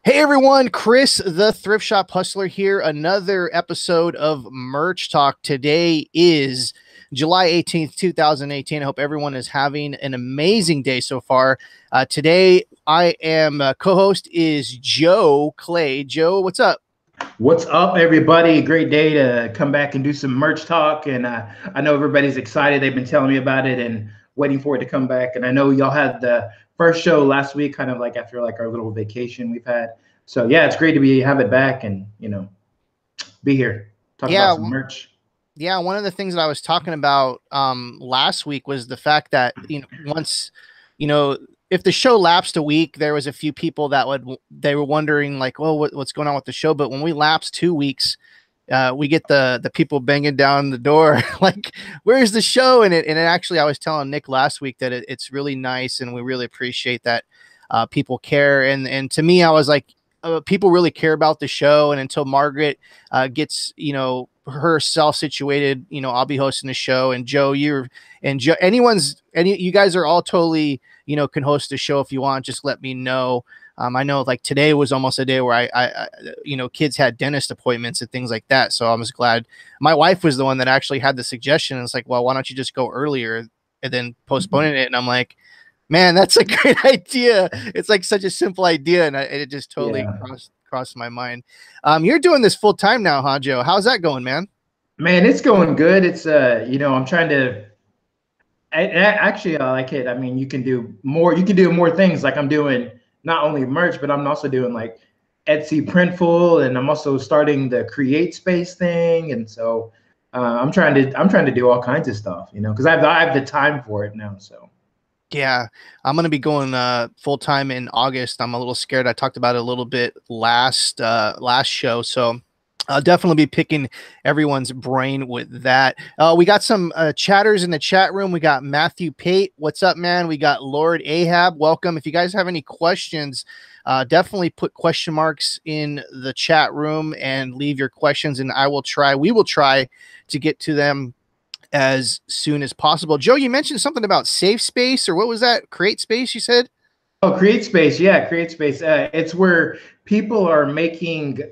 Hey everyone, Chris, the Thrift Shop Hustler here. Another episode of Merch Talk. Today is July 18th, 2018. I hope everyone is having an amazing day so far. Today, I am co-host is Joe Clay. Joe, what's up? What's up, everybody? Great day to come back and do some merch talk. And I know everybody's excited. They've been telling me about it and waiting for it to come back. And I know y'all had the first show last week, kind of like after like our little vacation we've had. So yeah, it's great to have it back and be here, talk about Yeah, some merch. yeah. One of the things that I was talking about last week was the fact that once you know if the show lapsed a week, there was a few people that they were wondering like, well, what's going on with the show? But when we lapsed 2 weeks, we get the people banging down the door like, where's the show? And it actually, I was telling Nick last week that it's really nice, and we really appreciate that people care. And to me, I was like, people really care about the show, and until Margaret gets herself situated, I'll be hosting the show. And Joe, you guys are all totally can host the show. If you want, just let me know. I know like today was almost a day where kids had dentist appointments and things like that. So I was glad my wife was the one that actually had the suggestion. And it's like, well, why don't you just go earlier and then postponing it? And I'm like, man, that's a great idea. It's like such a simple idea. And it just totally Yeah, crossed my mind. You're doing this full time now, huh, Joe? How's that going, man? man, it's going good. It's I'm trying to. Actually, I like it. I mean, you can do more. You can do more things. Like I'm doing not only merch, but I'm also doing like Etsy Printful, and I'm also starting the CreateSpace thing. And so I'm trying to do all kinds of stuff, because I have the time for it now. So Yeah, I'm gonna be going full time in August. I'm a little scared. I talked about it a little bit last show, so I'll definitely be picking everyone's brain with that. We got some chatters in the chat room. We got Matthew Pate. What's up, man? We got Lord Ahab. Welcome. If you guys have any questions, definitely put question marks in the chat room and leave your questions, and we will try to get to them as soon as possible. Joe, you mentioned something about safe space, or what was that? Create space, you said? oh, CreateSpace, yeah, CreateSpace. It's where people are making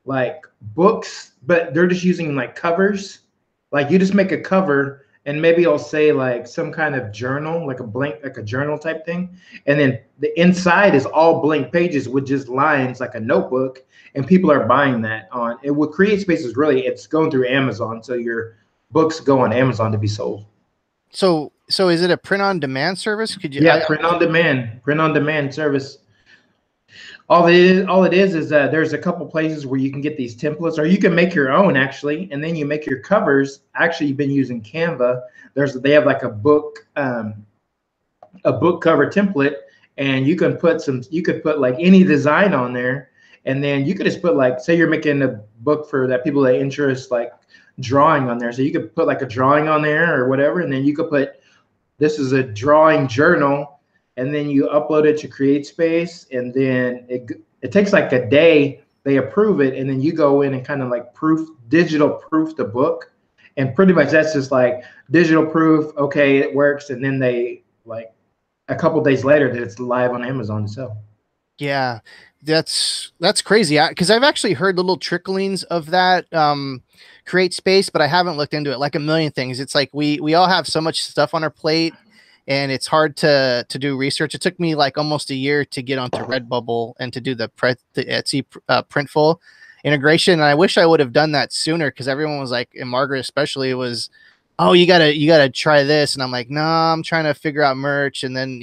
like books, but they're just using like covers. Like you just make a cover, and maybe I'll say like some kind of journal, like a blank, like a journal type thing, and then the inside is all blank pages with just lines, like a notebook. And people are buying that on it. What CreateSpace is really, it's going through Amazon, so your books go on Amazon to be sold. So is it a print on demand service? Could you? Yeah, print on demand service. All it is that there's a couple places where you can get these templates, or you can make your own actually, and then you make your covers. Actually, you've been using Canva. They have like a book cover template, and you could put like any design on there, and then you could just put like, say you're making a book for that people that interest like drawing on there, so you could put like a drawing on there or whatever, and then you could put, this is a drawing journal, and then you upload it to CreateSpace, and then it takes like a day. They approve it, and then you go in and kind of like digital proof the book, and pretty much that's just like digital proof. Okay, it works, and then they like a couple days later that it's live on Amazon to sell. Yeah, that's crazy. Because I've actually heard little tricklings of that create space, but I haven't looked into it. Like a million things, it's like we all have so much stuff on our plate, and it's hard to do research. It took me like almost a year to get onto Redbubble and to do the Etsy Printful integration. And I wish I would have done that sooner, because everyone was like, and Margaret especially was, oh, you gotta try this. And I'm like, no, I'm trying to figure out merch. And then,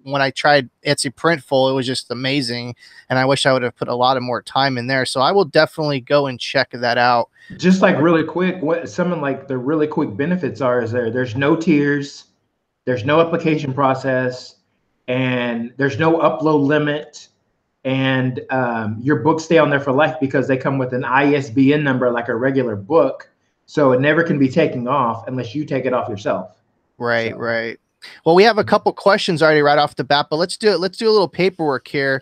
when I tried Etsy Printful, it was just amazing. And I wish I would have put a lot of more time in there. So I will definitely go and check that out. Just like really quick, what some of like the really quick benefits are is there's no tiers, there's no application process, and there's no upload limit, and your books stay on there for life because they come with an ISBN number like a regular book, so it never can be taken off unless you take it off yourself. Right, So right. Well, we have a couple questions already right off the bat, but let's do it. Let's do a little paperwork here.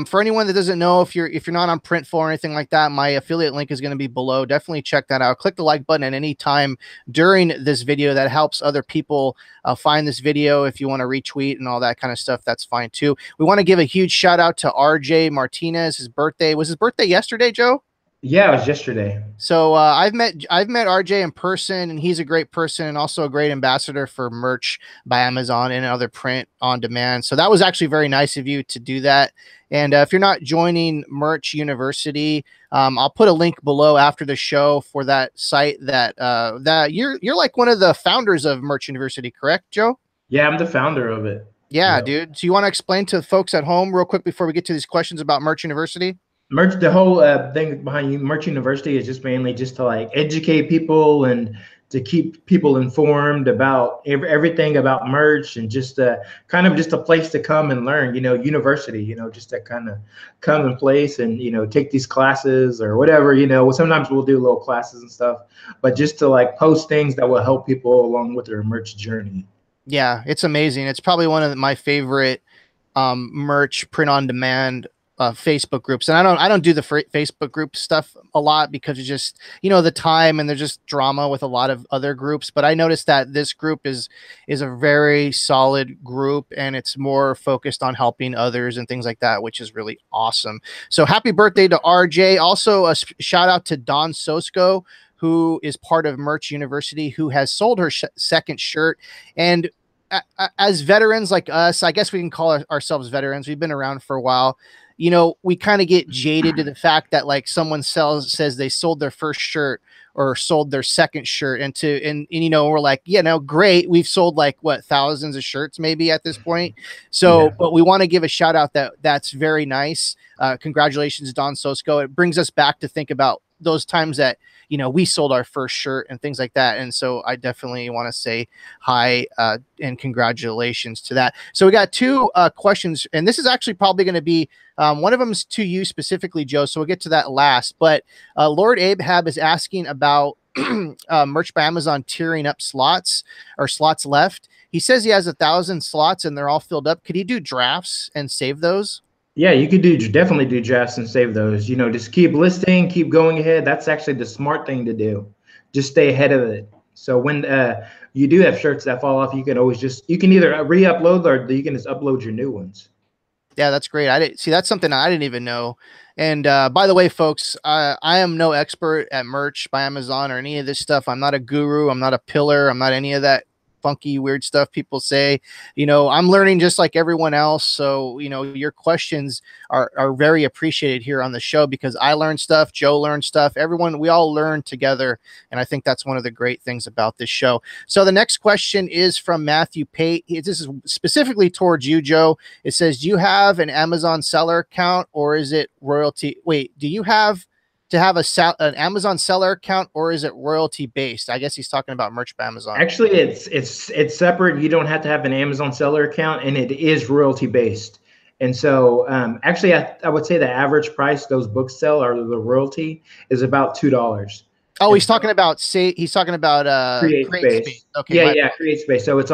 For anyone that doesn't know, if you're not on Printful or anything like that, my affiliate link is going to be below. Definitely check that out. Click the like button at any time during this video. That helps other people find this video. If you want to retweet and all that kind of stuff, that's fine too. We want to give a huge shout out to RJ Martinez. His birthday was his birthday yesterday, Joe. Yeah, it was yesterday. So I've met RJ in person, and he's a great person and also a great ambassador for merch by Amazon and other print on demand. So that was actually very nice of you to do that. And if you're not joining Merch University, I'll put a link below after the show for that site. That you're like one of the founders of Merch University, correct, Joe? Yeah, I'm the founder of it. Yeah, Yeah. dude. So you want to explain to folks at home real quick before we get to these questions about Merch University? Merch, the whole thing behind Merch University is just mainly just to like educate people and to keep people informed about everything about merch, and just kind of just a place to come and learn, university, just to kind of come in place and, take these classes or whatever, sometimes we'll do little classes and stuff, but just to like post things that will help people along with their merch journey. Yeah, it's amazing. It's probably one of my favorite merch print on demand Facebook groups. And I don't do the Facebook group stuff a lot because it's just, the time, and there's just drama with a lot of other groups. But I noticed that this group is a very solid group, and it's more focused on helping others and things like that, which is really awesome. So happy birthday to RJ. Also a shout out to Don Sosco, who is part of Merch University, who has sold her second shirt. And as veterans like us, I guess we can call ourselves veterans. We've been around for a while. We kind of get jaded to the fact that like someone says they sold their first shirt or sold their second shirt, and we're like, yeah, no, great. We've sold like what, thousands of shirts maybe at this point. So, Yeah. but we want to give a shout out that's very nice. Congratulations, Don Sosco. It brings us back to think about those times that, we sold our first shirt and things like that. And so I definitely want to say hi and congratulations to that. So we got two questions, and this is actually probably going to be one of them is to you specifically, Joe. So we'll get to that last. But Lord Abehab is asking about Merch by Amazon tiering up slots or slots left. He says he has 1,000 slots and they're all filled up. Could he do drafts and save those? Yeah, you could definitely do drafts and save those. Just keep listing, keep going ahead. That's actually the smart thing to do. Just stay ahead of it. So when you do have shirts that fall off, you can either re-upload, or you can just upload your new ones. Yeah, that's great. I didn't see, that's something I didn't even know. And by the way, folks, I am no expert at Merch by Amazon or any of this stuff. I'm not a guru. I'm not a pillar. I'm not any of that funky, weird stuff people say. I'm learning just like everyone else. So, your questions are very appreciated here on the show, because I learn stuff, Joe learns stuff, everyone, we all learn together. And I think that's one of the great things about this show. So the next question is from Matthew Pate. This is specifically towards you, Joe. It says, do you have an Amazon seller account, or is it royalty? Wait, do you have to have an Amazon seller account, or is it royalty based? I guess he's talking about Merch by Amazon. Actually, it's separate. You don't have to have an Amazon seller account, and it is royalty based. And so, actually, I would say the average price those books sell, or the royalty, is about $2. Oh, he's talking about CreateSpace. Okay, yeah, CreateSpace. So it's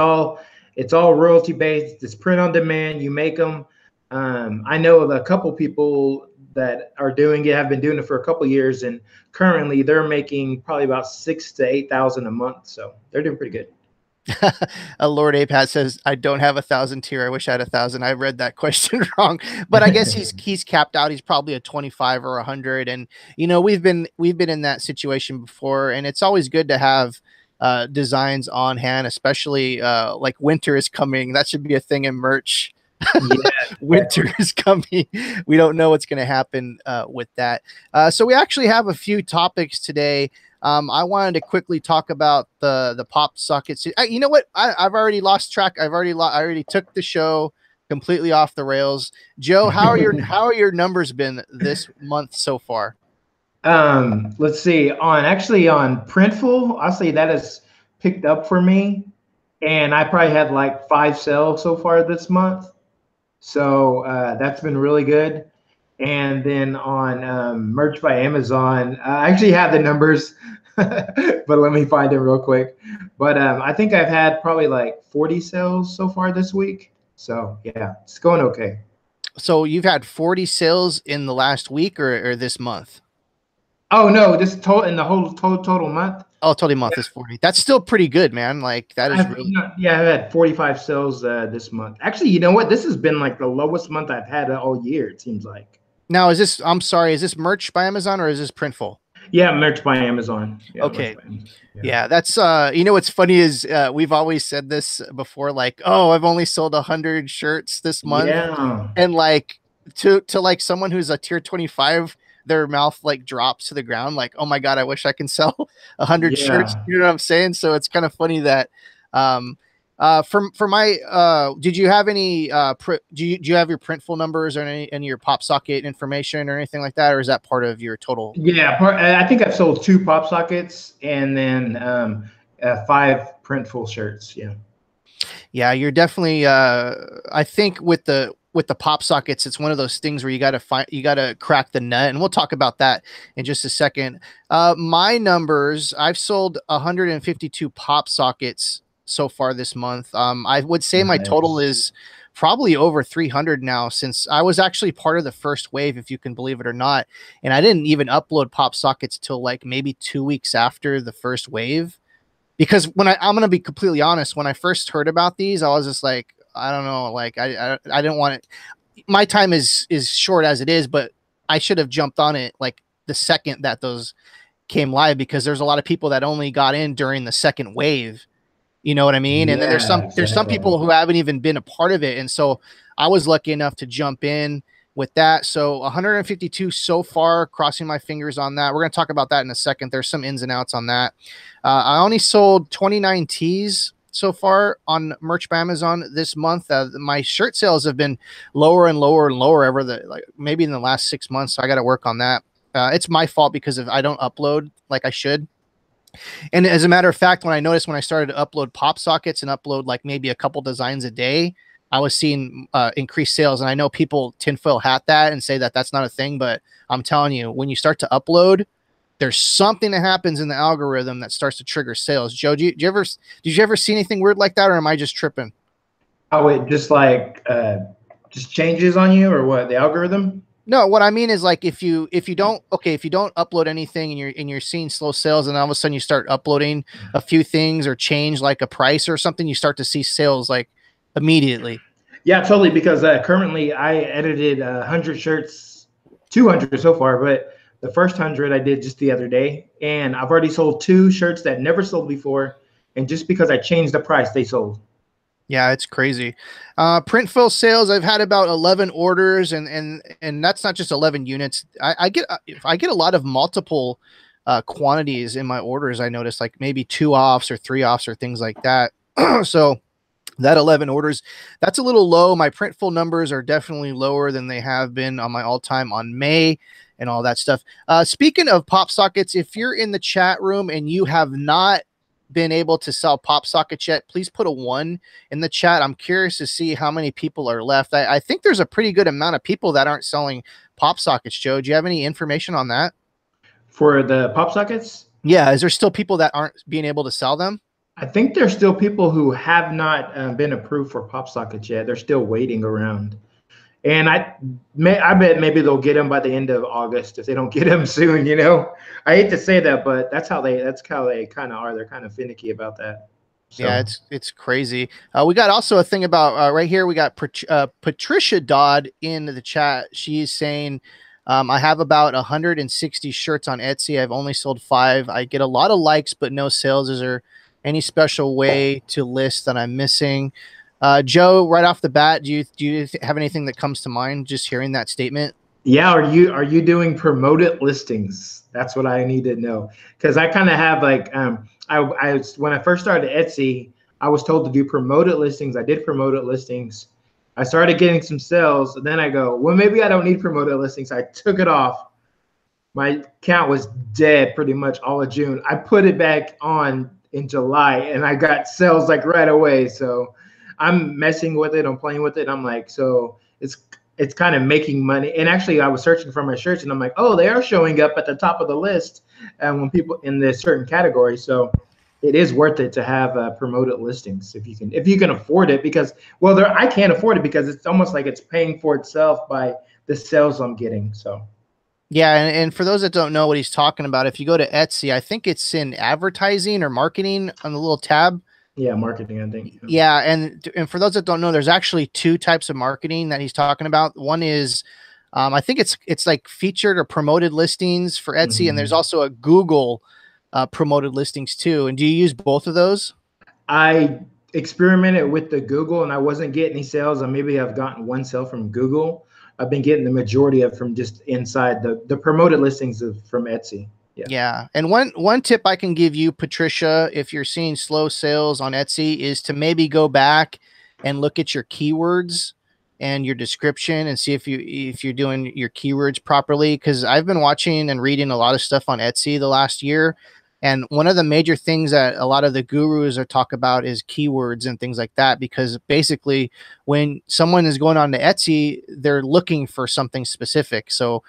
all royalty based. It's print on demand. You make them. I know of a couple people that are doing it, have been doing it for a couple of years, and currently they're making probably about 6,000 to 8,000 a month. So they're doing pretty good. Lord Apad says, I don't have 1,000 tier. I wish I had 1,000. I read that question wrong, but I guess he's capped out. He's probably a 25 or 100. And, we've been in that situation before, and it's always good to have designs on hand, especially like winter is coming. That should be a thing in merch. Yeah, winter is coming. We don't know what's going to happen with that. So we actually have a few topics today. I wanted to quickly talk about the Popsocket. You know what? I've already lost track. I already took the show completely off the rails. Joe, how are your numbers been this month so far? Let's see. On Printful, I'll say that has picked up for me, and I probably had like 5 sales so far this month. So that's been really good. And then on Merch by Amazon, I actually have the numbers. but let me find it real quick. But I think I've had probably like 40 sales so far this week. So yeah, it's going okay. So you've had 40 sales in the last week or this month? Oh no, this total in the whole total month. Oh, totally month is 40. That's still pretty good, man. Like that is I've really yeah, I've had 45 sales this month. Actually, you know what? This has been like the lowest month I've had all year. It seems like. now is this I'm sorry, is this merch by Amazon or is this Printful? Yeah, merch by Amazon. Yeah, merch Okay. by Amazon. Yeah. Yeah, that's you know what's funny is we've always said this before, like, oh, I've only sold 100 shirts this month. Yeah. And like to like someone who's a tier 25, their mouth like drops to the ground, like, oh my God, I wish I can sell 100 shirts. Yeah. You know what I'm saying? So it's kind of funny that um for my did you have any do you have your printful numbers or any of your Popsocket information or anything like that, or is that part of your total? Yeah, I think I've sold 2 pop sockets and then 5 printful shirts. Yeah. Yeah, you're definitely I think with the pop sockets, it's one of those things where you got to crack the nut, and we'll talk about that in just a second. My numbers, I've sold 152 pop sockets so far this month. I would say my total Nice. is probably over 300 now, since I was actually part of the first wave, if you can believe it or not. And I didn't even upload pop sockets till like maybe 2 weeks after the first wave, because I'm going to be completely honest, when I first heard about these, I was just like, I don't know, like I didn't want it. My time is short as it is, but I should have jumped on it like the second that those came live, because there's a lot of people that only got in during the second wave. You know what I mean? And then Yeah, there's some exactly. people who haven't even been a part of it. And so I was lucky enough to jump in with that. So 152 so far, crossing my fingers on that. We're going to talk about that in a second. There's some ins and outs on that. I only sold 29 tees so far on merch by Amazon this month. My shirt sales have been lower and lower and lower ever like maybe in the last 6 months. So I got to work on that. It's my fault because I don't upload like I should. And as a matter of fact, when I started to upload pop sockets and upload like maybe a couple designs a day, I was seeing increased sales. And I know people tinfoil hat that and say that that's not a thing, but I'm telling you, when you start to upload, there's something that happens in the algorithm that starts to trigger sales. Joe, did you ever see anything weird like that, or am I just tripping? Oh, it just changes on you or what? The algorithm? No, what I mean is like if you don't if you don't upload anything and you're seeing slow sales, and all of a sudden you start uploading a few things or change like a price or something, you start to see sales like immediately. Yeah, totally. Because currently I edited 100 shirts, 200 so far, but the first 100 I did just the other day, and I've already sold 2 shirts that never sold before, and just because I changed the price, they sold. Yeah, it's crazy. Printful sales, I've had about 11 orders, and that's not just 11 units. I get a lot of multiple quantities in my orders. I noticed like maybe 2 offs or 3 offs or things like that. So that 11 orders, that's a little low. My Printful numbers are definitely lower than they have been on my all-time on May and all that stuff. Speaking of pop sockets, if you're in the chat room and you have not been able to sell pop sockets yet, please put a 1 in the chat. I'm curious to see how many people are left. I think there's a pretty good amount of people that aren't selling pop sockets. Joe, do you have any information on that? For the pop sockets, Yeah, is there still people that aren't being able to sell them? I think there's still people who have not been approved for pop sockets yet. They're still waiting around. And I bet maybe they'll get them by the end of August if they don't get them soon. You know, I hate to say that, but that's how they kind of are. They're kind of finicky about that. Yeah, So it's crazy. We got also a thing about right here. We got Patricia Dodd in the chat. She's saying, I have about 160 shirts on Etsy. I've only sold 5. I get a lot of likes, but no sales. Is there any special way to list that I'm missing? Joe, right off the bat, do you have anything that comes to mind just hearing that statement? yeah, are you doing promoted listings? That's what I need to know, because I kind of have like I when I first started Etsy, I was told to do promoted listings. I did promoted listings. I started getting some sales, and then I go, well, maybe I don't need promoted listings. I took it off. My account was dead pretty much all of June. I put it back on in July, and I got sales like right away. So I'm messing with it. I'm playing with it. I'm like, so it's it's kind of making money. And actually, I was searching for my shirts, and I'm like, oh, they are showing up at the top of the list, and when people in this certain category. So it is worth it to have promoted listings if you can afford it. Because well, I can't afford it because it's almost like it's paying for itself by the sales I'm getting. So Yeah, and for those that don't know what he's talking about, if you go to Etsy, I think it's in advertising or marketing on the little tab. yeah, marketing, I think. Yeah. Yeah, and for those that don't know, there's actually two types of marketing that he's talking about. One is, I think it's like featured or promoted listings for Etsy, and there's Mhm. also a Google promoted listings too. And do you use both of those? I experimented with the Google and I wasn't getting any sales. And maybe I've gotten one sale from Google. I've been getting the majority of from just inside the promoted listings from Etsy. Yeah. Yeah. And one tip I can give you, Patricia, if you're seeing slow sales on Etsy, is to maybe go back and look at your keywords and your description and see if you're doing your keywords properly. Because I've been watching and reading a lot of stuff on Etsy the last year. And one of the major things that a lot of the gurus are talk about is keywords and things like that. Because basically, when someone is going on to Etsy, they're looking for something specific. So,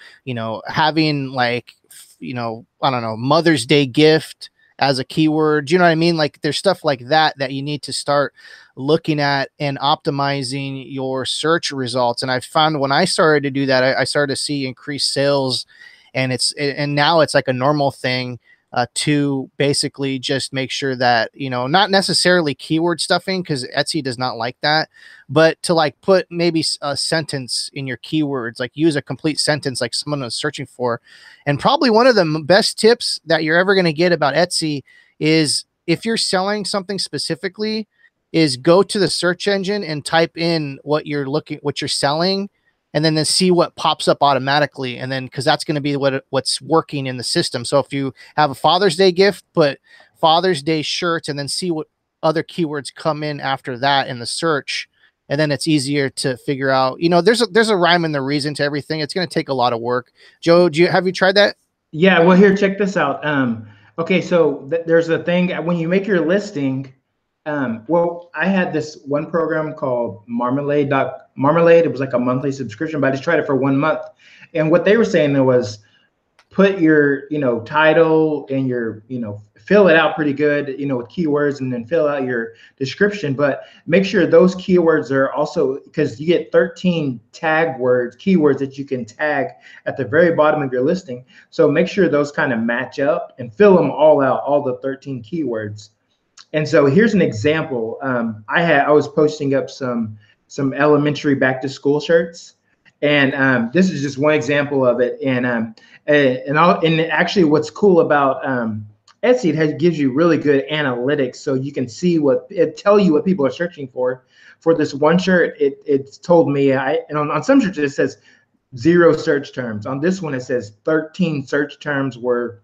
having like, I don't know, Mother's Day gift as a keyword. Do you know what I mean? Like there's stuff like that that you need to start looking at and optimizing your search results. And I found when I started to do that, I started to see increased sales, and now it's like a normal thing. To basically just make sure that, not necessarily keyword stuffing, because Etsy does not like that, but to like put maybe a sentence in your keywords, like use a complete sentence like someone was searching for. And probably one of the best tips that you're ever going to get about Etsy is, if you're selling something specifically, is go to the search engine and type in what you're selling, and then see what pops up automatically. And then, because that's going to be what's working in the system. So if you have a Father's Day gift, put Father's Day shirts, and then see what other keywords come in after that in the search. And then it's easier to figure out, there's a rhyme and the reason to everything. It's going to take a lot of work. Joe, have you tried that? Yeah. Well, here, check this out. Okay. So there's a thing when you make your listing. Well, I had this one program called Marmalade. It was like a monthly subscription, but I just tried it for 1 month. And what they were saying there was put your, title and your, fill it out pretty good, with keywords, and then fill out your description. But make sure those keywords are also, because you get 13 keywords that you can tag at the very bottom of your listing. So make sure those kind of match up and fill them all out, all the 13 keywords. And so here's an example. I was posting up some elementary back to school shirts, and this is just one example of it. And actually, what's cool about Etsy, gives you really good analytics, so you can see tell you what people are searching for. For this one shirt, it's told me, and on some shirts it says 0 search terms. On this one, it says 13 search terms were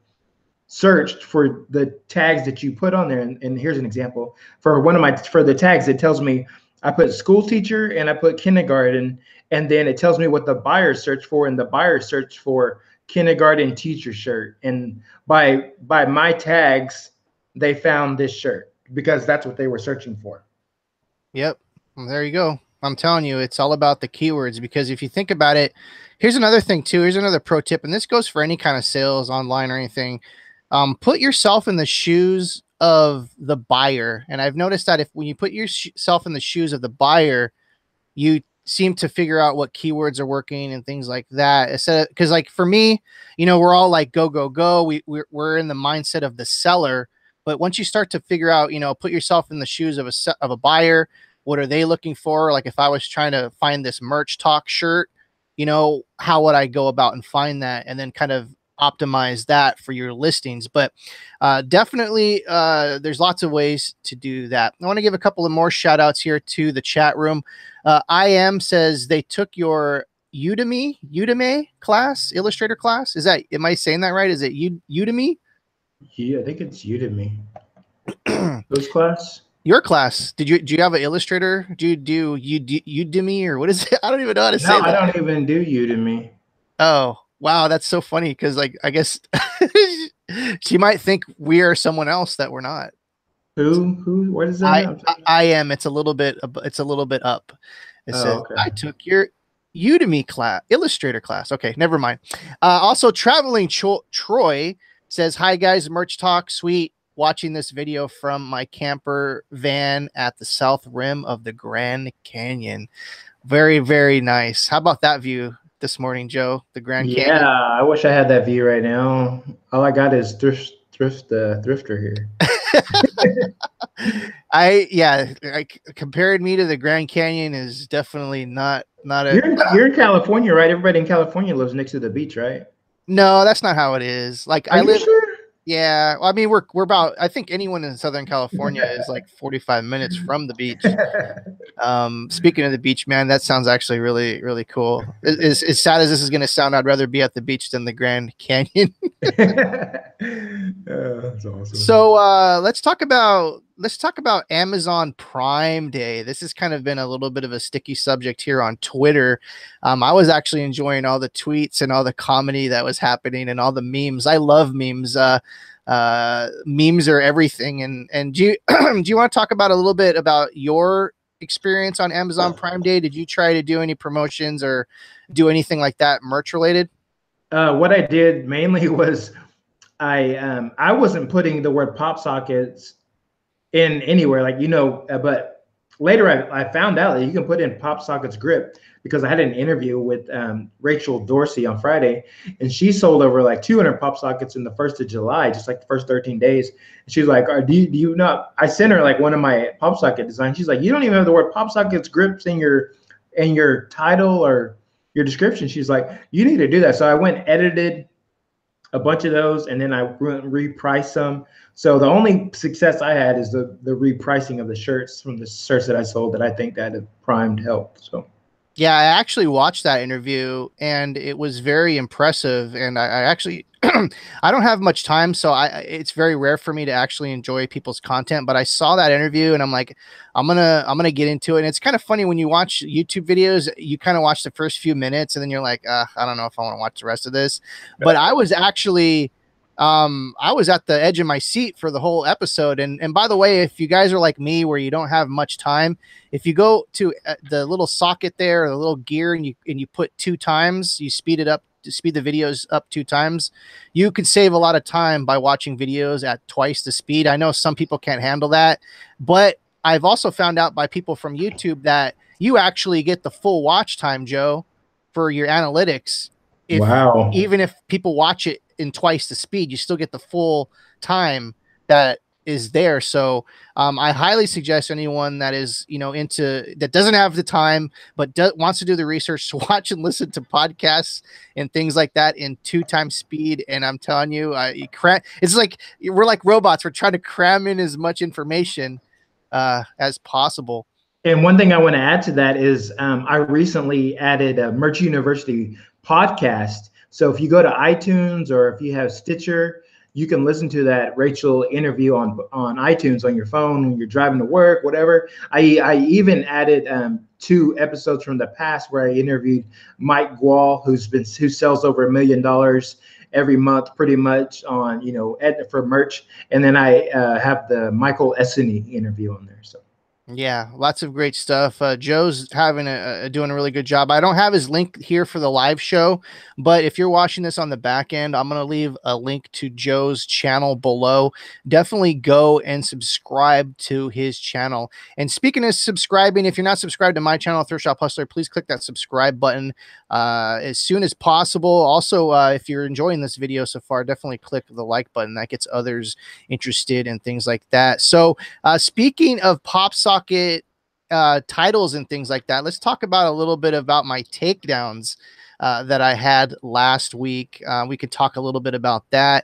searched for the tags that you put on there. And here's an example for the tags. It tells me I put school teacher and I put kindergarten, and then it tells me what the buyer searched for, and the buyer searched for kindergarten teacher shirt. And by my tags, they found this shirt because that's what they were searching for. Yep. Well, there you go. I'm telling you, it's all about the keywords, because if you think about it, here's another thing too. Here's another pro tip, and this goes for any kind of sales online or anything. Put yourself in the shoes of the buyer. And I've noticed that when you put yourself in the shoes of the buyer, you seem to figure out what keywords are working and things like that. Because like for me, we're all like, go, go, go. We're in the mindset of the seller. But once you start to figure out, put yourself in the shoes of a buyer, what are they looking for? Like if I was trying to find this merch talk shirt, how would I go about and find that, and then kind of optimize that for your listings. But definitely there's lots of ways to do that. I want to give a couple of more shout outs here to the chat room. IM says they took your Udemy class, Illustrator class. Am I saying that right? Is it Udemy? Yeah, I think it's Udemy. Whose class? Your class. Do you have an Illustrator? Do you do Udemy, or what is it? I don't even know how to say that. No, I don't even do Udemy. Oh, wow, that's so funny, because like I guess she might think we are someone else that we're not. Who? What is that? I am. It's a little bit up. It says okay. I took your Udemy class, Illustrator class. Okay, never mind. Also, traveling Troy says, "Hi guys, merch talk, sweet. Watching this video from my camper van at the south rim of the Grand Canyon. Very, very nice. How about that view this morning, Joe? The Grand Yeah, Canyon." I wish I had that view right now. All I got is thrifter here. Compared me to the Grand Canyon is definitely not a. You're in California, right? Everybody in California lives next to the beach, right? No, that's not how it is. Like Are I you live. sure? Yeah, well, I mean we're about. I think anyone in Southern California is like 45 minutes from the beach. Speaking of the beach, man, that sounds actually really, really cool. As sad as this is going to sound, I'd rather be at the beach than the Grand Canyon. That's awesome. So let's talk about Amazon Prime Day. This has kind of been a little bit of a sticky subject here on Twitter. I was actually enjoying all the tweets and all the comedy that was happening and all the memes. I love memes. Memes are everything. And do you do you want to talk about a little bit about your experience on Amazon Prime Day? Did you try to do any promotions or do anything like that merch related? What I did mainly was I wasn't putting the word pop sockets in anywhere, like but later I found out that you can put in pop sockets grip because I had an interview with Rachel Dorsey on Friday, and she sold over like 200 pop sockets in the 1st of July, just like the first 13 days. And she's like, do you not? I sent her like one of my pop socket designs. She's like, you don't even have the word pop sockets grips in your title or your description. She's like, you need to do that. So I went edited a bunch of those, and then I repriced some. So the only success I had is the repricing of the shirts from the shirts that I sold that I think that have primed help. So Yeah, I actually watched that interview and it was very impressive. And I actually, I don't have much time, so it's very rare for me to actually enjoy people's content. But I saw that interview and I'm like, I'm gonna get into it. And it's kind of funny when you watch YouTube videos, you kind of watch the first few minutes and then you're like, I don't know if I want to watch the rest of this. But I was actually I was at the edge of my seat for the whole episode. And by the way, if you guys are like me where you don't have much time, if you go to the little socket there or the little gear and you put 2 times, you speed it up to speed the videos up 2 times, you can save a lot of time by watching videos at twice the speed. I know some people can't handle that, but I've also found out by people from YouTube that you actually get the full watch time, Joe, for your analytics. If wow. Even if people watch it in twice the speed, you still get the full time that is there. So I highly suggest anyone that is, that doesn't have the time but wants to do the research to watch and listen to podcasts and things like that in 2 times speed. And I'm telling you, it's like we're like robots. We're trying to cram in as much information as possible. And one thing I want to add to that is I recently added a Merch University podcast. So if you go to iTunes or if you have Stitcher, you can listen to that Rachel interview on iTunes on your phone when you're driving to work, whatever. I even added 2 episodes from the past where I interviewed Mike Gual, who sells over $1 million every month, pretty much on for merch. And then I have the Michael Essany interview on there. So. Yeah, lots of great stuff. Joe's doing a really good job. I don't have his link here for the live show, but if you're watching this on the back end, I'm going to leave a link to Joe's channel below. Definitely go and subscribe to his channel. And speaking of subscribing, if you're not subscribed to my channel, Thrift Shop Hustler, please click that subscribe button as soon as possible. Also, if you're enjoying this video so far, definitely click the like button. That gets others interested and things like that. So speaking of Popsocket titles and things like that, let's talk about a little bit about my takedowns that I had last week. We could talk a little bit about that.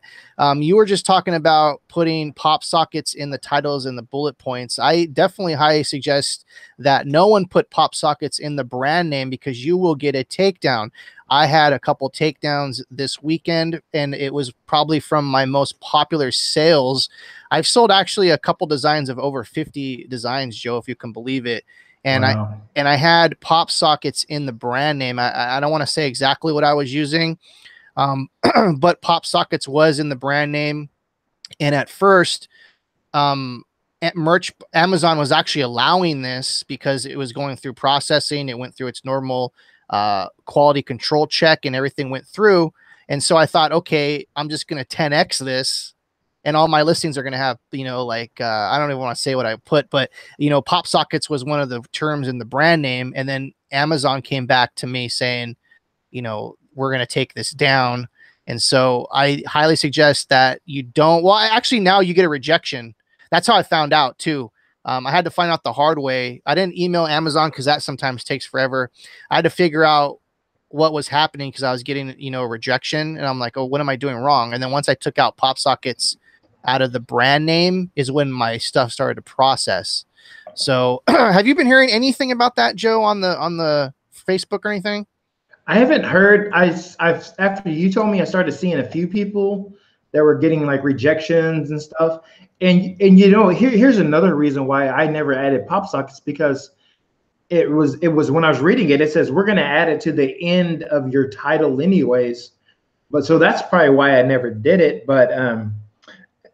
You were just talking about putting pop sockets in the titles and the bullet points. I definitely highly suggest that no one put pop sockets in the brand name because you will get a takedown. I had a couple takedowns this weekend, and it was probably from my most popular sales. I've sold actually a couple designs of over 50 designs, Joe, if you can believe it. And Wow. I had pop sockets in the brand name. I don't want to say exactly what I was using, but pop sockets was in the brand name. And at first, at merch, Amazon was actually allowing this because it was going through processing. It went through its normal quality control check and everything went through. And so I thought, okay, I'm just going to 10x this, and all my listings are going to have, like, I don't even want to say what I put, but, Popsockets was one of the terms in the brand name. And then Amazon came back to me saying, we're going to take this down. And so I highly suggest that you don't. Well, actually, now you get a rejection. That's how I found out too. I had to find out the hard way. I didn't email Amazon because that sometimes takes forever. I had to figure out what was happening because I was getting, a rejection, and I'm like, oh, what am I doing wrong? And then once I took out Popsockets out of the brand name is when my stuff started to process. So have you been hearing anything about that, Joe, on the Facebook or anything? I haven't heard. I've after you told me, I started seeing a few people that were getting like rejections and stuff. And here's another reason why I never added pop sockets, because it was when I was reading it, it says we're going to add it to the end of your title anyways. But so that's probably why I never did it. But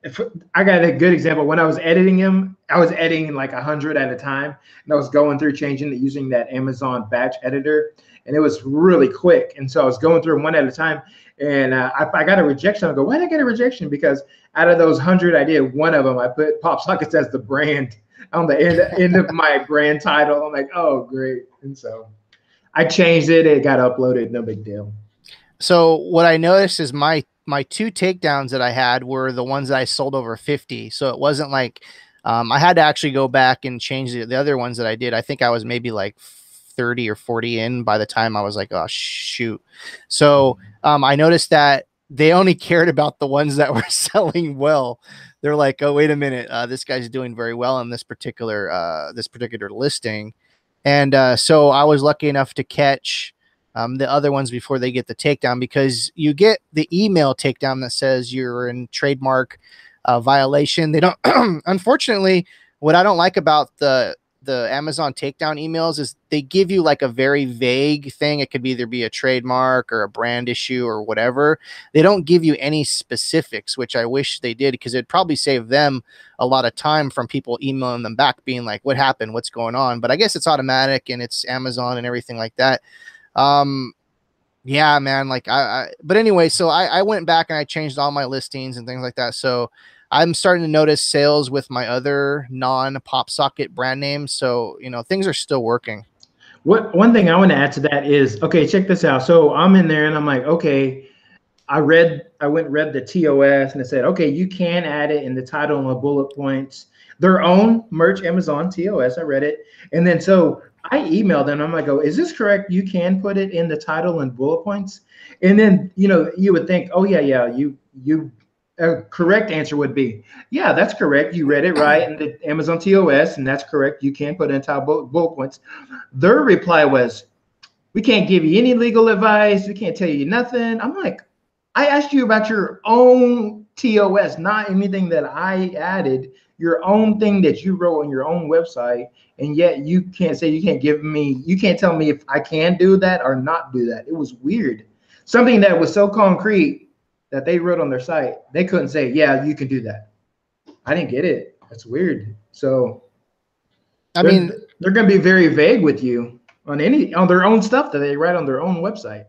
if I got a good example. When I was editing him, I was editing like 100 at a time, and I was going through changing it using that Amazon batch editor, and it was really quick. And so I was going through them one at a time, and I got a rejection. I go, why did I get a rejection? Because out of those 100 I did, one of them I put Pop Sockets as the brand on the end of my brand title. I'm like, oh, great. And so I changed it. It got uploaded. No big deal. So what I noticed is my two takedowns that I had were the ones that I sold over 50. So it wasn't like I had to actually go back and change the other ones that I did. I think I was maybe like 30 or 40 in by the time I was like, oh, shoot. So I noticed that they only cared about the ones that were selling well. They're like, oh, wait a minute. This guy's doing very well in this particular listing. And so I was lucky enough to catch the other ones before they get the takedown, because you get the email takedown that says you're in trademark violation. They don't, unfortunately, what I don't like about the Amazon takedown emails is they give you like a very vague thing. It could either be a trademark or a brand issue or whatever. They don't give you any specifics, which I wish they did, because it'd probably save them a lot of time from people emailing them back being like, what happened? What's going on? But I guess it's automatic and it's Amazon and everything like that. Yeah, man, like but anyway, so I went back and I changed all my listings and things like that. So I'm starting to notice sales with my other non-Popsocket brand names. So, things are still working. One thing I want to add to that is, okay, check this out. So I'm in there and I'm like, okay, I went and read the TOS, and it said, okay, you can add it in the title and the bullet points, their own merch Amazon TOS. I read it. And then so I emailed them. I'm like, oh, is this correct? You can put it in the title and bullet points. And then, you would think, oh yeah, you a correct answer would be, yeah, that's correct. You read it right in the Amazon TOS, and that's correct. You can put it in title bullet points. Their reply was, we can't give you any legal advice. We can't tell you nothing. I'm like, I asked you about your own TOS, not anything that I added, your own thing that you wrote on your own website. And yet you can't say, you can't tell me if I can do that or not do that. It was weird. Something that was so concrete that they wrote on their site, they couldn't say, yeah, you can do that. I didn't get it. That's weird. So they're going to be very vague with you on their own stuff that they write on their own website.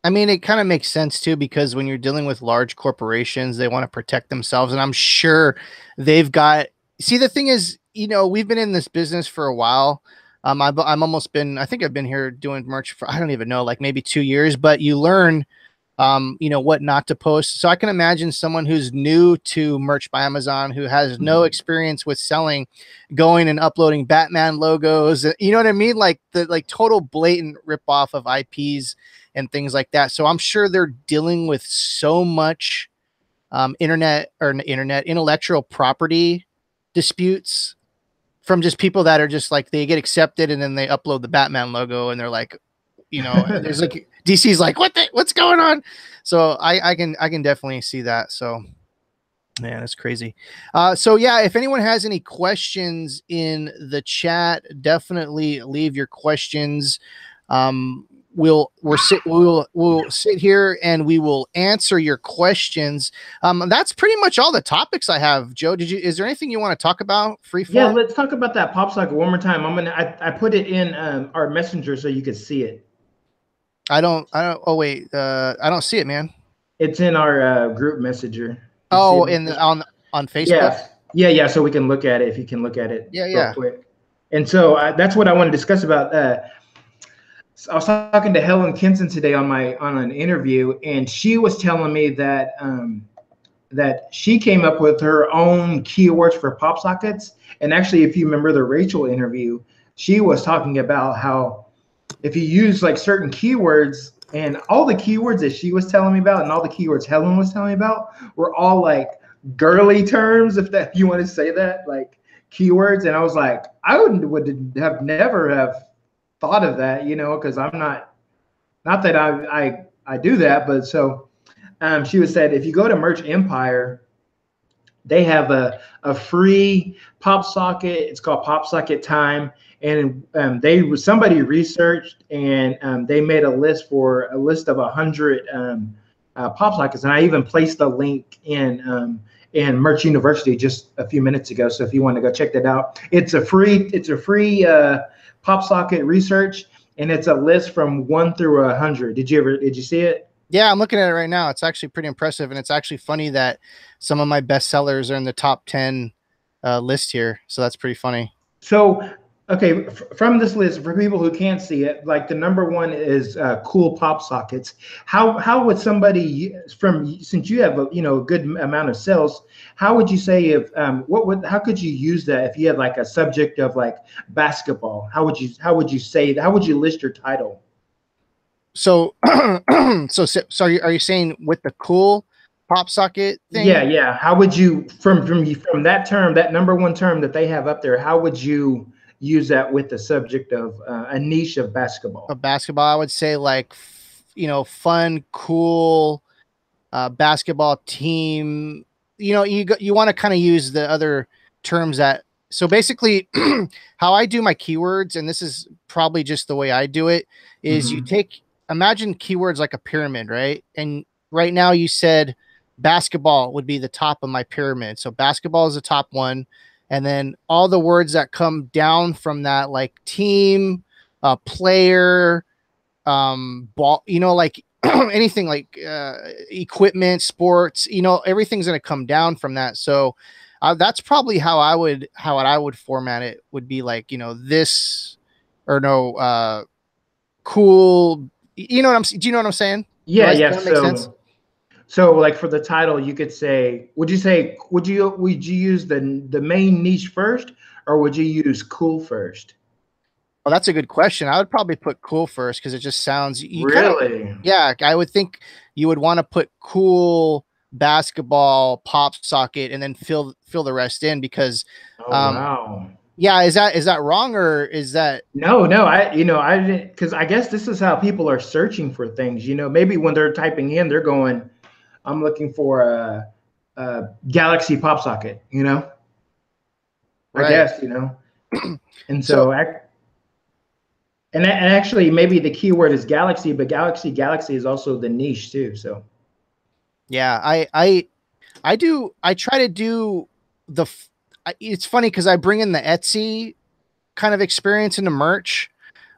I mean, it kind of makes sense too, because when you're dealing with large corporations, they want to protect themselves. And I'm sure they've got, see, the thing is, we've been in this business for a while. I'm almost been, I think I've been here doing merch for, I don't even know, like maybe 2 years, but you learn, what not to post. So I can imagine someone who's new to Merch by Amazon, who has no experience with selling, going and uploading Batman logos. You know what I mean? Like the total blatant ripoff of IPs and things like that. So I'm sure they're dealing with so much intellectual property disputes from just people that are just like, they get accepted and then they upload the Batman logo and they're like, there's like DC's like, what's going on? So I can definitely see that. So man, that's crazy. So yeah, if anyone has any questions in the chat, definitely leave your questions. We'll sit here and we will answer your questions. That's pretty much all the topics I have. Joe, is there anything you want to talk about? Freeform? Yeah, let's talk about that Popsocket one more time. I put it in our messenger so you can see it. I don't. Oh wait, I don't see it, man. It's in our group messenger. You see Oh, it? in the on Facebook. Yeah, yeah. So we can look at it if you can look at it Yeah, real yeah. quick. And so that's what I want to discuss about. I was talking to Helen Kinson today on an interview, and she was telling me that that she came up with her own keywords for pop sockets. And actually, if you remember the Rachel interview, she was talking about how if you use like certain keywords, and all the keywords that she was telling me about and all the keywords Helen was telling me about were all like girly terms, if that you want to say that, like keywords. And I was like, I would have never have thought of that, because I'm not that I do that, but so she was said if you go to Merch Empire, they have a free pop socket. It's called Popsocket Time, and somebody researched, and they made a list of 100 pop sockets, and I even placed the link in Merch University just a few minutes ago. So if you want to go check that out, it's a free pop socket research, and it's a list from 1 through 100. Did you see it? Yeah, I'm looking at it right now. It's actually pretty impressive, and it's actually funny that some of my best sellers are in the top 10 list here. So that's pretty funny. So, okay, from this list, for people who can't see it, like the number one is cool pop sockets. How would somebody from since you have a good amount of sales, how would you say if how could you use that if you had like a subject of like basketball? How would you list your title? So, so are you saying with the cool pop socket Yeah, thing? yeah. How would you from that term, that number one term that they have up there? How would you use that with the subject of a niche of basketball? Of basketball, I would say like fun, cool basketball team. You want to kind of use the other terms that. So basically, how I do my keywords, and this is probably just the way I do it, is you Hmm. take imagine keywords like a pyramid, right? And right now you said basketball would be the top of my pyramid. So basketball is the top one, and then all the words that come down from that, like team, player, ball, like anything like equipment, sports, everything's going to come down from that. So that's probably how I would format it, would be like, this or no, cool. Do you know what I'm saying? Yeah, Does yeah. that make sense? So like for the title, you could say, would you use the main niche first, or would you use cool first? Well, that's a good question. I would probably put cool first because it just sounds you kind of Really? yeah. I would think you would want to put cool basketball pop socket and then fill the rest in because Oh um wow. yeah, is that wrong or is that No, no, I didn't, because I guess this is how people are searching for things. Maybe when they're typing in, they're going, "I'm looking for a Galaxy pop socket." I right? guess and So so and actually maybe the keyword is Galaxy, but Galaxy is also the niche too. So yeah, I try to do it's funny because I bring in the Etsy kind of experience into merch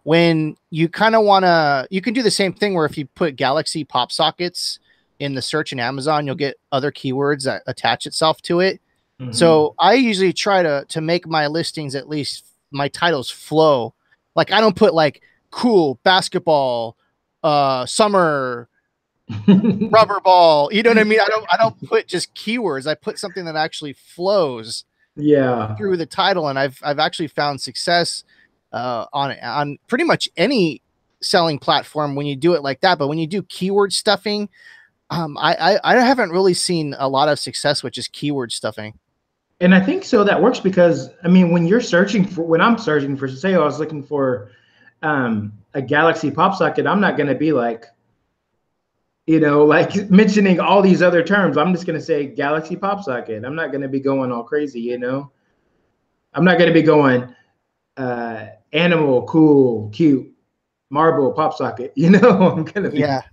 when you kind of want to you can do the same thing where if you put Galaxy pop sockets in the search in Amazon, you'll get other keywords that attach itself to it. hmm. So I usually try to make my listings, at least my titles, flow. Like I don't put like cool basketball, summer, rubber ball, you know what I mean? I don't put just keywords. I put something that actually flows Yeah. through the title, and I've actually found success on pretty much any selling platform when you do it like that. But when you do keyword stuffing, I haven't really seen a lot of success with just keyword stuffing. And I think so that works because I mean when I'm searching for, say I was looking for a Galaxy pop socket, I'm not going to be like like mentioning all these other terms. I'm just going to say Galaxy pop socket. I'm not going to be going all crazy. I'm not going to be going animal, cool, cute, marble, pop socket. I'm going to be. Yeah,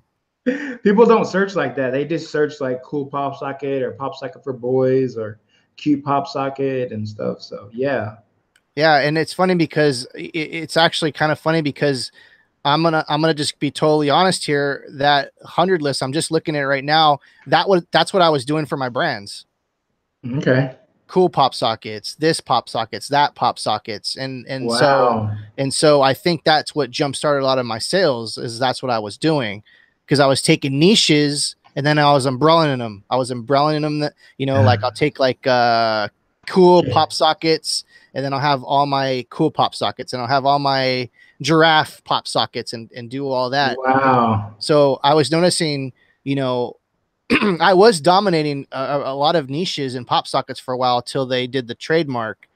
People don't search like that. They just search like cool pop socket or pop socket for boys or cute pop socket and stuff. So yeah. yeah, and it's funny because it's actually kind of funny because I'm gonna just be totally honest here. That 100 list, I'm just looking at it right now. That's what I was doing for my brands. Okay. Cool pop sockets, this pop sockets, that pop sockets, Wow. and so I think that's what jump started a lot of my sales. Is that's what I was doing, because I was taking niches and then I was umbrelling them. I was umbrelling them that, like I'll take like cool Okay. pop sockets, and then I'll have all my cool pop sockets, and I'll have all my giraffe pop sockets, and do all that. Wow. So I was noticing, you know, I was dominating a lot of niches and pop sockets for a while till they did the trademark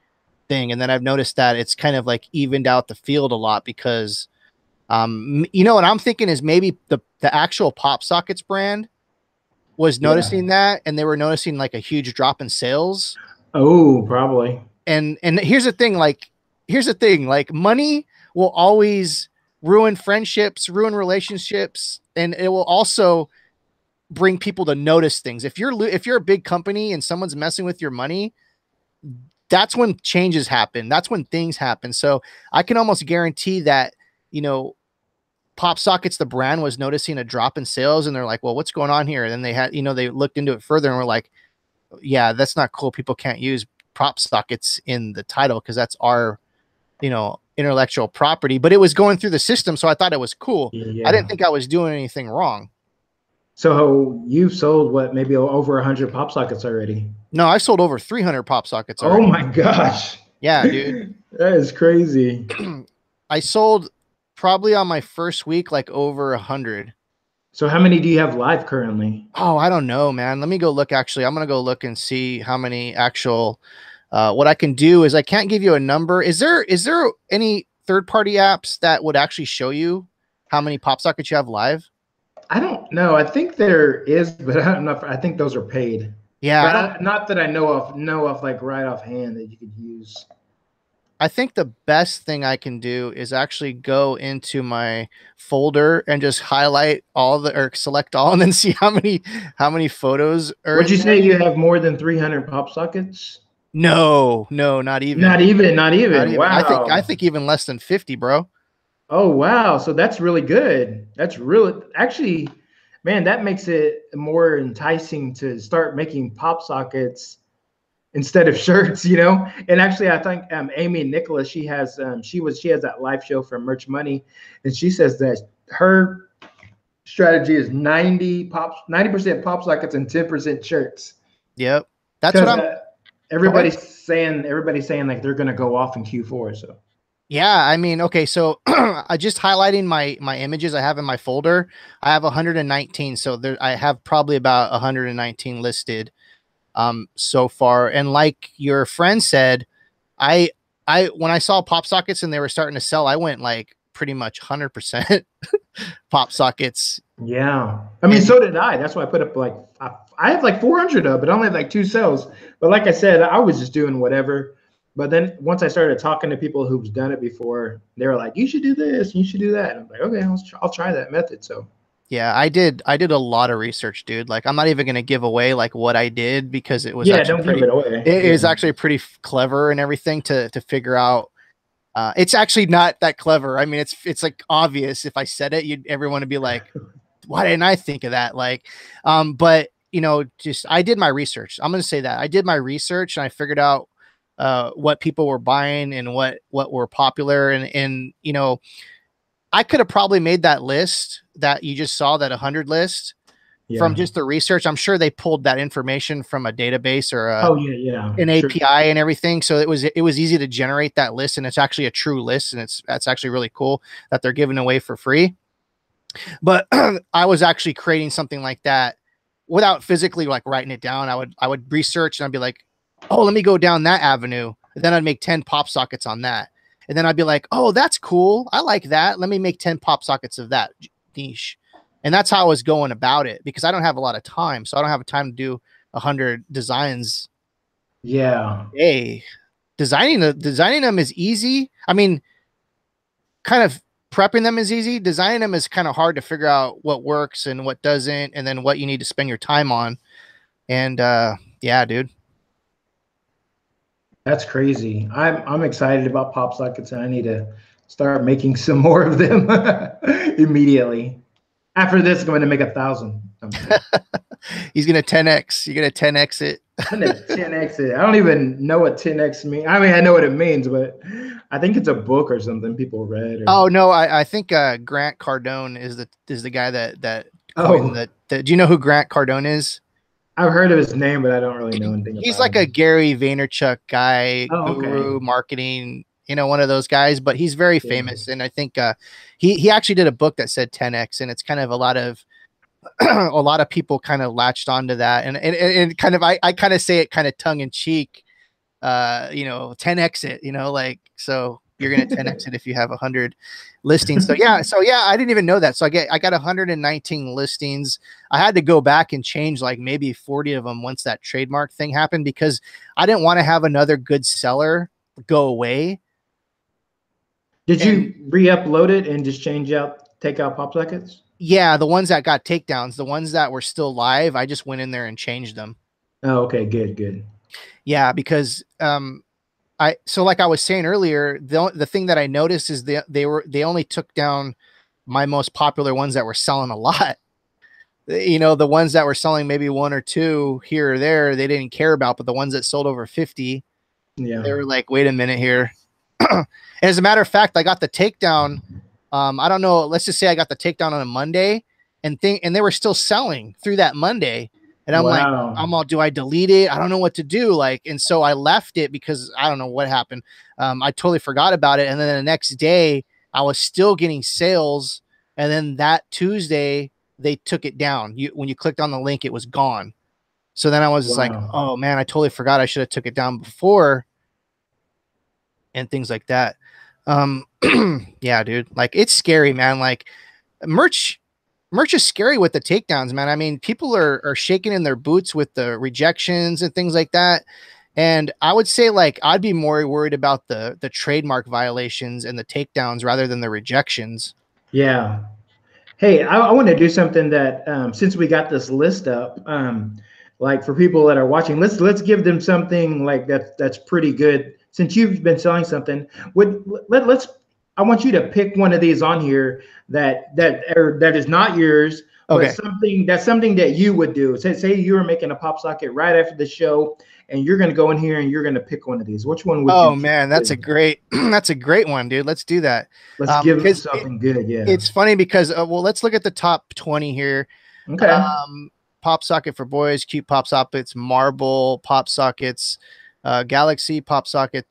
thing, and then I've noticed that it's kind of like evened out the field a lot because, what I'm thinking is maybe the actual pop sockets brand was Yeah. noticing that, and they were noticing like a huge drop in sales. Oh, probably. And here's the thing, like money will always ruin friendships, ruin relationships, and it will also bring people to notice things. If you're a big company and someone's messing with your money, that's when changes happen. That's when things happen. So I can almost guarantee that, you know, Pop Sockets, the brand, was noticing a drop in sales, and they're like, well, what's going on here? And then they looked into it further and were like, yeah, that's not cool. People can't use Pop Sockets in the title because that's our, intellectual property. But it was going through the system. So I thought it was cool. I didn't Yeah. think I was doing anything wrong. So you've sold what, maybe over 100 pop sockets already? No, I sold over 300 Pop Sockets Oh already. my gosh. Yeah, dude. That is crazy. I sold probably on my first week like over 100. So how many do you have live currently? Oh, I don't know, man. Let me go look. Actually, I'm gonna go look and see how many actual. What I can do is I can't give you a number. Is there any third party apps that would actually show you how many pop sockets you have live? I don't know. I think there is, but I don't know if I think those are paid. Yeah, I But don't. not that I know of like right offhand that you could use. I think the best thing I can do is actually go into my folder and just highlight all or select all, and then see how many photos are Would in you there. say you have more than 300 pop sockets? No, no, not even. Not even, not Not even. even. I Wow. think even less than 50, bro. Oh, wow. So that's really good. That's really actually, man, that makes it more enticing to start making pop sockets instead of shirts, you know. And actually, I think Amy Nicholas, she has that live show for Merch Money, and she says that her strategy is 90% pop sockets and 10% shirts Yep. That's what because I'm. Go ahead. everybody's saying like they're gonna go off in Q4. So Yeah, I mean, okay, so I just highlighting my images I have in my folder. I have 119, so there I have probably about 119 listed so far. And like your friend said, I I when I saw pop sockets and they were starting to sell, I went like pretty much 100% pop sockets. yeah, I mean, And so did I. That's why I put up like I have like 400 of, but I only have like two sales. But like I said, I was just doing whatever. But then once I started talking to people who've done it before, they were like, "You should do this, you should do that." And I'm like, "Okay, I'll try that method." So yeah, I did a lot of research, dude. Like I'm not even going to give away like what I did because it was yeah, actually don't give pretty it away. it is Yeah. actually pretty clever and everything to figure out. It's actually not that clever. I mean, it's like obvious. If I said it, everyone would be like, "Why didn't I think of that?" Like, but just I did my research. I'm gonna say that I did my research and I figured out what people were buying and what were popular, and I could have probably made that list that you just saw, that 100 list, from Yeah. just the research. I'm sure they pulled that information from a database or Oh yeah, yeah. an Sure. API and everything. So it was easy to generate that list, and it's actually a true list, and that's actually really cool that they're giving away for free. But I was actually creating something like that without physically like writing it down. I would research and I'd be like, oh, let me go down that avenue. And then I'd make 10 pop sockets on that. And then I'd be like, oh, that's cool. I like that. Let me make 10 pop sockets of that niche. And that's how I was going about it because I don't have a lot of time. So I don't have time to do 100 designs Yeah. a day. Designing them is easy. I mean, kind of prepping them is easy. Designing them is kind of hard to figure out what works and what doesn't, and then what you need to spend your time on. And yeah, dude. That's crazy. I'm excited about pop sockets, and I need to start making some more of them immediately. After this, I'm going to make 1,000. I'm just kidding. He's gonna 10x. You're gonna 10x it. I'm going to 10x it. I don't even know what 10x means. I mean, I know what it means, but I think it's a book or something people read. Or Oh no, I think Grant Cardone is the guy that coined oh, the. Do you know who Grant Cardone is? I've heard of his name, but I don't really know anything He's about like a him. Gary Vaynerchuk guy, Oh, okay. guru, marketing, one of those guys, but he's very Yeah. famous. And I think he actually did a book that said 10x, and it's kind of a lot of a lot of people kind of latched onto that, and kind of I kind of say it kind of tongue in cheek, 10x it, like, so you're gonna 10x it if you have 100 listings. So yeah, I didn't even know that. So I got 119 listings. I had to go back and change like maybe 40 of them once that trademark thing happened, because I didn't want to have another good seller go away. Did And you re-upload it and just take out pop sockets? yeah, the ones that got takedowns, the ones that were still live, I just went in there and changed them. Oh, okay, good, good. Yeah, because so like I was saying earlier, the thing that I noticed is they only took down my most popular ones that were selling a lot. The ones that were selling maybe one or two here or there, they didn't care about, but the ones that sold over 50, they Yeah. were like, wait a minute here. As a matter of fact, I got the takedown. I don't know. Let's just say I got the takedown on a Monday, and they were still selling through that Monday. And I'm like, Wow. do I delete it? I don't know what to do. Like, and so I left it because I don't know what happened. I totally forgot about it. And then the next day I was still getting sales. And then that Tuesday they took it down. When you clicked on the link, it was gone. So then I was just like, Wow. oh man, I totally forgot. I should have took it down before, and things like that. Um, yeah, dude, like it's scary, man. Like merch merch is scary with the takedowns, man. I mean, people are shaking in their boots with the rejections and things like that. And I would say like I'd be more worried about the trademark violations and the takedowns rather than the rejections. Yeah. Hey, I want to do something that since we got this list up, like for people that are watching, let's give them something like that's pretty good. Since you've been selling something, would let's I want you to pick one of these on here that is not yours, but Okay. something that you would do. Say you were making a pop socket right after the show, and you're gonna go in here and you're gonna pick one of these. Which one would you Oh choose man, to that's a do? great that's a great one, dude. Let's do that. Let's give them Because something good. Yeah. it's funny because well, let's look at the top 20 here. Okay. Pop socket for boys, cute pop sockets, marble pop sockets, galaxy pop socket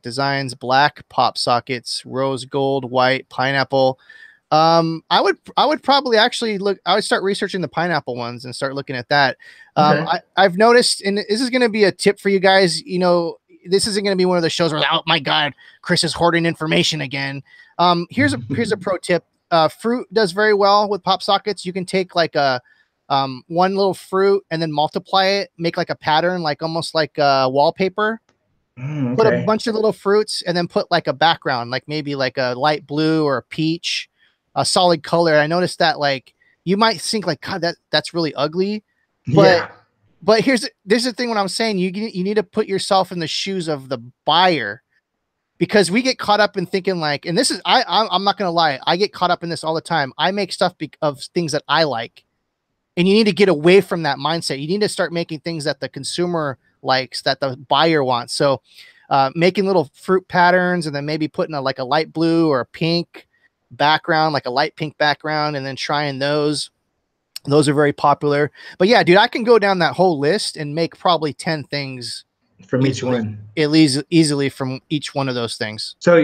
designs, black pop sockets, rose gold, white, pineapple. I would probably actually I would start researching the pineapple ones and start looking at that. Okay. I've noticed, and this is going to be a tip for you guys. This isn't going to be one of the shows where, oh my God, Chris is hoarding information again. Here's a pro tip. Fruit does very well with pop sockets. You can take like a one little fruit and then multiply it, make like a pattern, like almost like wallpaper. Put a Okay. bunch of little fruits and then put like a background, like maybe like a light blue or a peach, a solid color. I noticed that like you might think like, God, that's really ugly, but Yeah. there's the thing. What I'm saying, you need to put yourself in the shoes of the buyer, because we get caught up in thinking like, and this is I'm not gonna lie, I get caught up in this all the time. I make stuff of things that I like, and you need to get away from that mindset. You need to start making things that the consumer likes, that the buyer wants. So making little fruit patterns, and then maybe putting like a light blue or a pink background, like a light pink background, and then trying those are very popular. But yeah, dude, I can go down that whole list and make probably 10 things From each easily, one. at least easily from each one of those things. So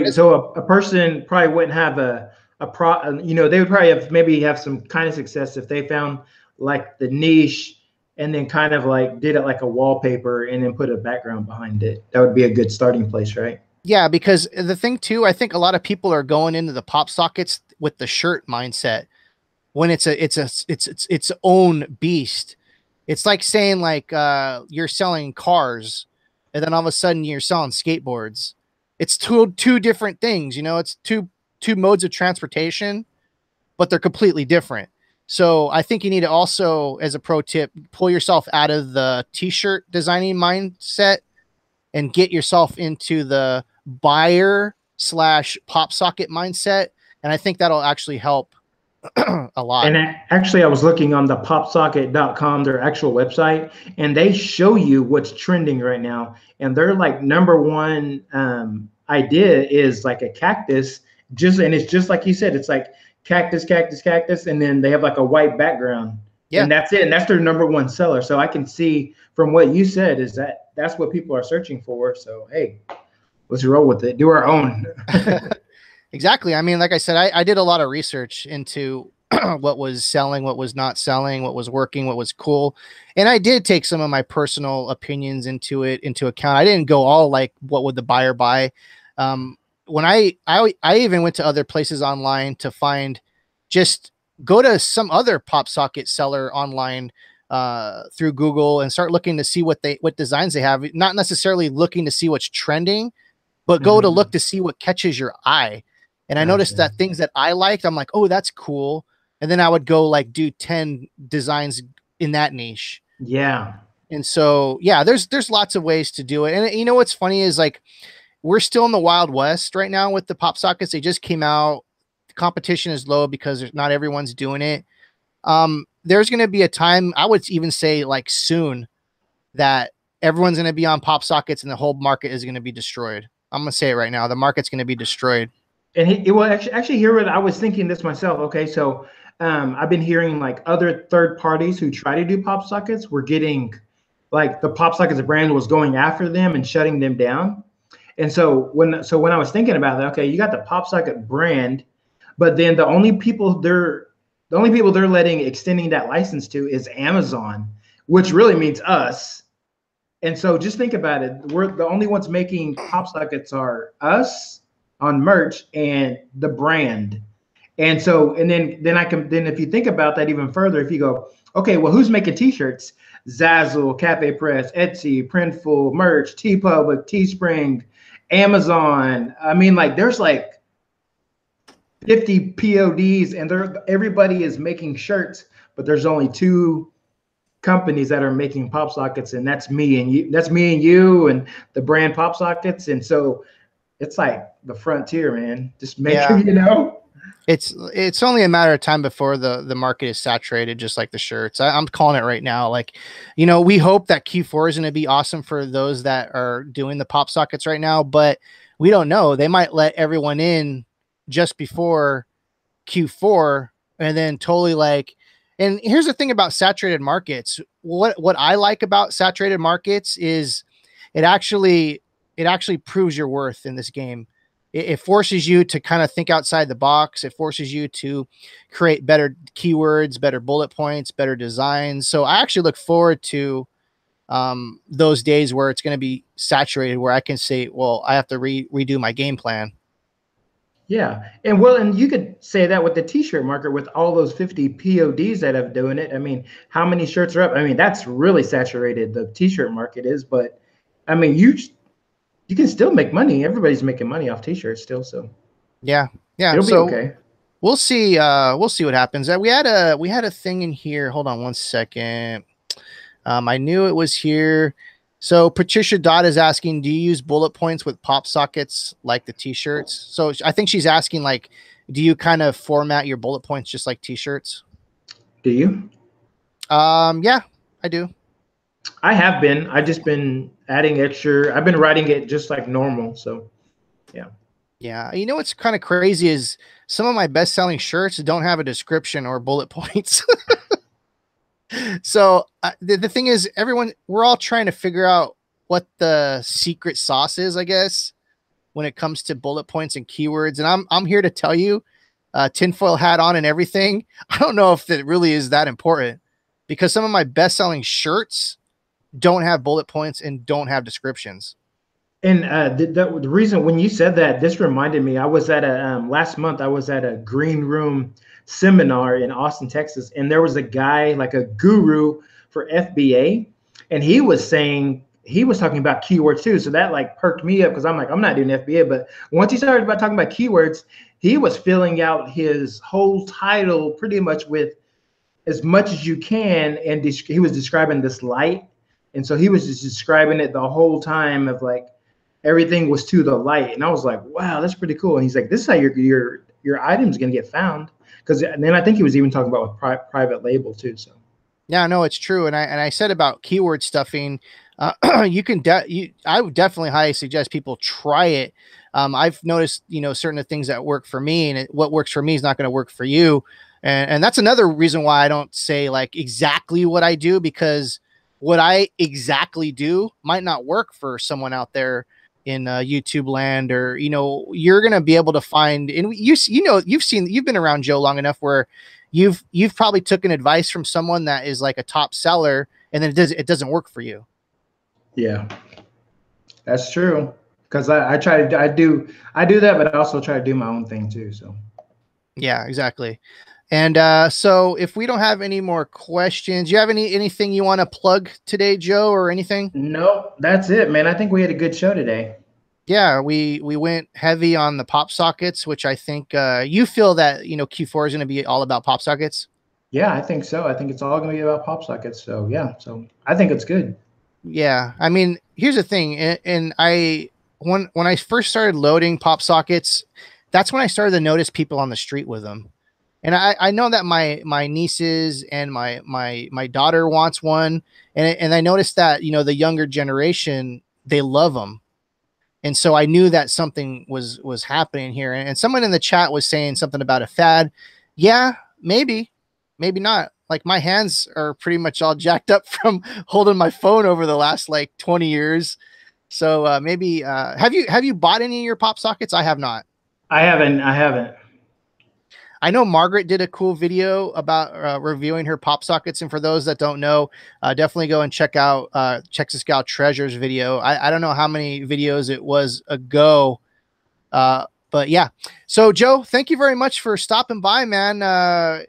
a person probably wouldn't have they would probably have some kind of success if they found like the niche and then kind of like did it like a wallpaper and then put a background behind it. That would be a good starting place, right? Yeah, because the thing too, I think a lot of people are going into the pop sockets with the shirt mindset, when it's its own beast. It's like saying like you're selling cars, and then all of a sudden you're selling skateboards. It's two different things, it's two modes of transportation, but they're completely different. So I think you need to also, as a pro tip, pull yourself out of the t-shirt designing mindset and get yourself into the buyer Popsocket mindset. And I think that'll actually help a lot. And actually, I was looking on the popsocket.com, their actual website, and they show you what's trending right now. And their like number one idea is like a cactus, and it's just like you said, it's like cactus, cactus, cactus, and then they have like a white background, Yeah. and that's it. And that's their number one seller. So I can see from what you said is that that's what people are searching for. So hey, let's roll with it. Do our own. Exactly. I mean, like I said, I did a lot of research into what was selling, what was not selling, what was working, what was cool. And I did take some of my personal opinions into account. I didn't go all like, what would the buyer buy? When I even went to other places online to find, just go to some other PopSocket seller online through Google and start looking to see what designs they have, not necessarily looking to see what's trending, but go to look to see what catches your eye. And I noticed that things that I liked, I'm like, oh, that's cool. And then I would go like do 10 designs in that niche. Yeah. And so, yeah, there's lots of ways to do it. And you know, what's funny is like, we're still in the Wild West right now with the pop sockets. They just came out. The competition is low because not everyone's doing it. There's going to be a time, I would even say like soon, that everyone's going to be on pop sockets and the whole market is going to be destroyed. I'm going to say it right now. The market's going to be destroyed. And it will actually hear what I was thinking this myself. Okay, so I've been hearing like other third parties who try to do pop sockets were getting like the pop sockets brand was going after them and shutting them down. And so when I was thinking about that, okay, you got the pop socket brand, but then the only people they're letting extending that license to is Amazon, which really means us. And so just think about it. We're the only ones making pop sockets are us on merch and the brand. And so, and then if you think about that even further, if you go, okay, well, who's making t-shirts? Zazzle, Cafe Press, Etsy, Printful, Merch, TeePublic, Teespring, Amazon. I mean, like there's like 50 PODs and everybody is making shirts, but there's only two companies that are making pop sockets, and that's me and you. That's me and you and the brand pop sockets. And so it's like the frontier, man. Just make sure you know. It's only a matter of time before the market is saturated, just like the shirts. I'm calling it right now. Like, you know, we hope that Q4 is going to be awesome for those that are doing the pop sockets right now, but we don't know. They might let everyone in just before Q4 and then totally like. And here's the thing about saturated markets. What I like about saturated markets is it actually proves your worth in this game. It forces you to kind of think outside the box. It forces you to create better keywords, better bullet points, better designs. So I actually look forward to those days where it's going to be saturated, where I can say, well, I have to redo my game plan. Yeah. And well, and you could say that with the t-shirt market with all those 50 PODs that have doing it. I mean, how many shirts are up? I mean, that's really saturated, the t-shirt market is, but I mean, you can still make money. Everybody's making money off t-shirts still, so yeah. It'll be okay. We'll see what happens. We had a thing in here. Hold on one second. I knew it was here. So Patricia Dodd is asking, do you use bullet points with pop sockets like the t-shirts? So I think she's asking, like, do you kind of format your bullet points just like t-shirts? Do you? Yeah, I do. I have been. I've just been adding extra. I've been writing it just like normal. So yeah. Yeah. You know what's kind of crazy is some of my best-selling shirts don't have a description or bullet points. So the thing is, we're all trying to figure out what the secret sauce is, I guess, when it comes to bullet points and keywords. And I'm here to tell you, tinfoil hat on and everything. I don't know if that really is that important, because some of my best-selling shirts don't have bullet points and don't have descriptions. And the reason when you said that, this reminded me. I was at a last month. I was at a green room seminar in Austin, Texas, and there was a guy, like a guru for FBA, and he was talking about keywords too. So that like perked me up, because I'm like, I'm not doing FBA. But once he started about talking about keywords, he was filling out his whole title pretty much with as much as you can, and he was describing this light, and so he was just describing it the whole time of like. everything was to the light, and I was like, wow, that's pretty cool. And he's like, this is how your item's gonna get found. Because then I think he was even talking about with private label too. So Yeah, no, it's true. And I said about keyword stuffing, you can I would definitely highly suggest people try it. I've noticed, certain things that work for me, and what works for me is not going to work for you. And that's another reason why I don't say like exactly what I do, because what I exactly do might not work for someone out there in YouTube land, or, you're going to be able to find, and you've been around Joe long enough where you've probably taken advice from someone that is like a top seller, and then it doesn't work for you. yeah, that's true. Because I try to I do that, but I also try to do my own thing too. So Yeah, exactly. And so if we don't have any more questions, you have anything you want to plug today, Joe, or anything? no, that's it, man. I think we had a good show today. Yeah, we went heavy on the pop sockets, which I think you feel that Q4 is going to be all about pop sockets. Yeah, I think so. I think it's all gonna be about pop sockets. So yeah, so I think it's good. Yeah, I mean, here's the thing, and when I first started loading pop sockets, that's when I started to notice people on the street with them. And I know that my nieces and my daughter wants one, and I noticed that the younger generation, they love them, and so I knew that something was happening here. And someone in the chat was saying something about a fad. Yeah, maybe not. Like, my hands are pretty much all jacked up from holding my phone over the last like 20 years. So maybe have you bought any of your pop sockets? I have not. I haven't. I haven't. I know Margaret did a cool video about reviewing her pop sockets, and for those that don't know, definitely go and check out Texas Gal Treasures video. I don't know how many videos it was ago, but yeah. So Joe, thank you very much for stopping by, man.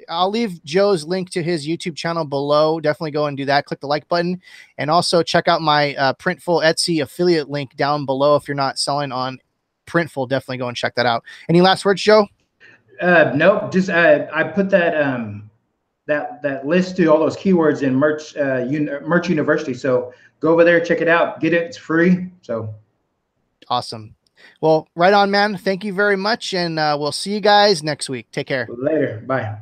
I'll leave Joe's link to his YouTube channel below. Definitely go and do that. Click the like button, and also check out my Printful Etsy affiliate link down below. If you're not selling on Printful, definitely go and check that out. Any last words, Joe? Nope. Just I put that list to all those keywords in Merch University. So go over there, check it out, get it. It's free. So Awesome. Well, right on, man. Thank you very much, and we'll see you guys next week. Take care. later. Bye.